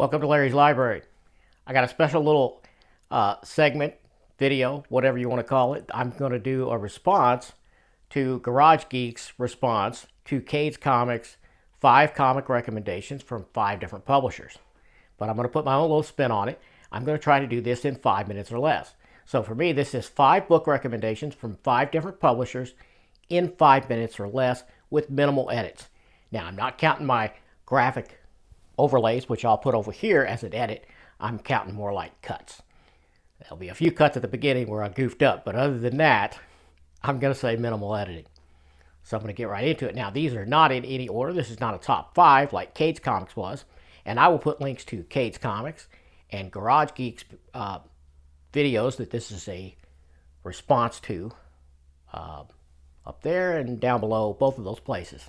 Welcome to Larry's Library. I got a special little segment, video, whatever you want to call it. I'm going to do a response to Garage Geek's response to Cade's comics, 5 comic recommendations from 5 different publishers. But I'm going to put my own little spin on it. I'm going to try to do this in 5 minutes or less. So for me, this is 5 book recommendations from 5 different publishers in 5 minutes or less with minimal edits. Now, I'm not counting my graphic overlays, which I'll put over here as an edit. I'm counting more like cuts. There'll be a few cuts at the beginning where I goofed up, but other than that, I'm going to say minimal editing. So I'm going to get right into it. Now, these are not in any order. This is not a top 5 like Cade's comics was, and I will put links to Cade's comics and Garage Geek's videos that this is a response to up there and down below, both of those places.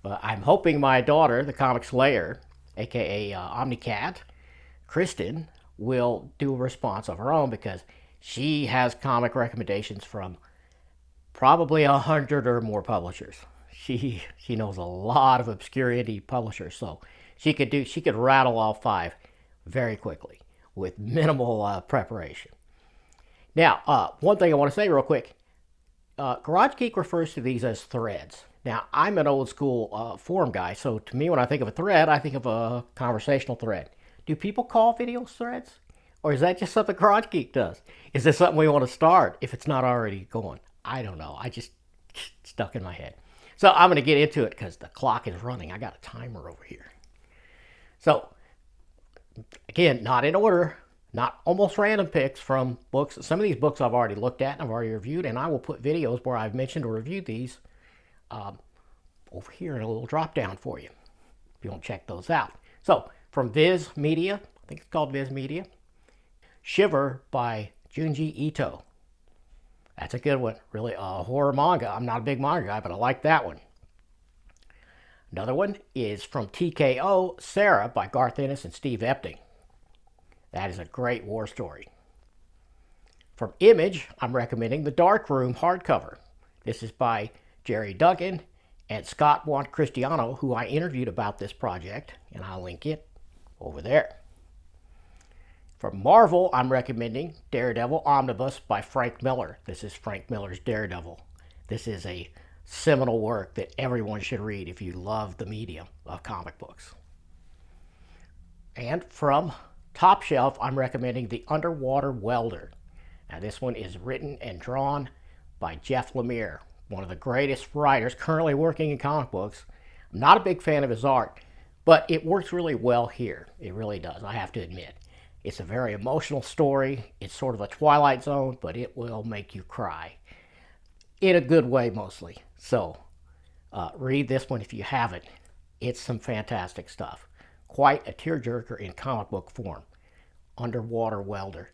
But I'm hoping my daughter, the Comic Slayer, aka Omnicat, Kristen, will do a response of her own because she has comic recommendations from probably 100 or more publishers. She knows a lot of obscurity publishers, so she could rattle all 5 very quickly with minimal preparation. Now, one thing I want to say real quick, Garage Geek refers to these as threads. Now, I'm an old school forum guy, so to me when I think of a thread, I think of a conversational thread. Do people call videos threads? Or is that just something Garage Geek does? Is this something we want to start if it's not already going? I don't know. I just stuck in my head. So I'm going to get into it because the clock is running. I got a timer over here. So, again, not in order. Not almost random picks from books. Some of these books I've already looked at and I've already reviewed, and I will put videos where I've mentioned or reviewed these over here in a little drop down for you if you want to check those out. So, from Viz Media, I think it's called Viz Media, Shiver by Junji Ito. That's a good one. Really, a horror manga. I'm not a big manga guy, but I like that one. Another one is from TKO, Sarah by Garth Ennis and Steve Epting. That is a great war story. From Image, I'm recommending The Dark Room hardcover. This is by Jerry Duggan and Scott Cristiano, who I interviewed about this project, and I'll link it over there. From Marvel, I'm recommending Daredevil Omnibus by Frank Miller. This is Frank Miller's Daredevil. This is a seminal work that everyone should read if you love the medium of comic books. And from Top Shelf, I'm recommending The Underwater Welder. Now, this one is written and drawn by Jeff Lemire, one of the greatest writers currently working in comic books. I'm not a big fan of his art, but it works really well here. It really does, I have to admit. It's a very emotional story. It's sort of a Twilight Zone, but it will make you cry. In a good way, mostly. So, read this one if you haven't. It's some fantastic stuff. Quite a tearjerker in comic book form. Underwater Welder.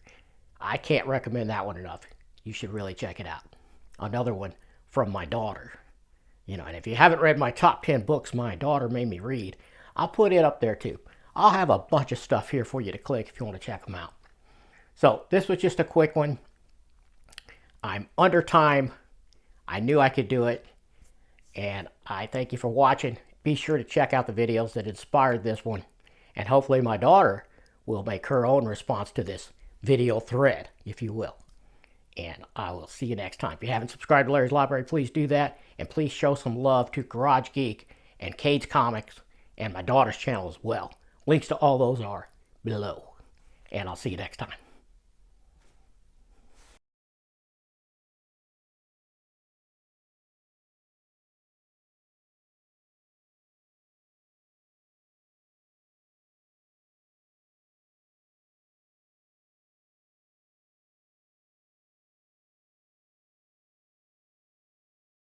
I can't recommend that one enough. You should really check it out. Another one from my daughter. And if you haven't read my top 10 books my daughter made me read, I'll put it up there too. I'll have a bunch of stuff here for you to click if you want to check them out. So this was just a quick one. I'm under time. I knew I could do it. And I thank you for watching. Be sure to check out the videos that inspired this one. And hopefully my daughter will make her own response to this video thread, if you will. And I will see you next time. If you haven't subscribed to Larry's Library, please do that. And please show some love to Garage Geek and Cade's Comics and my daughter's channel as well. Links to all those are below. And I'll see you next time.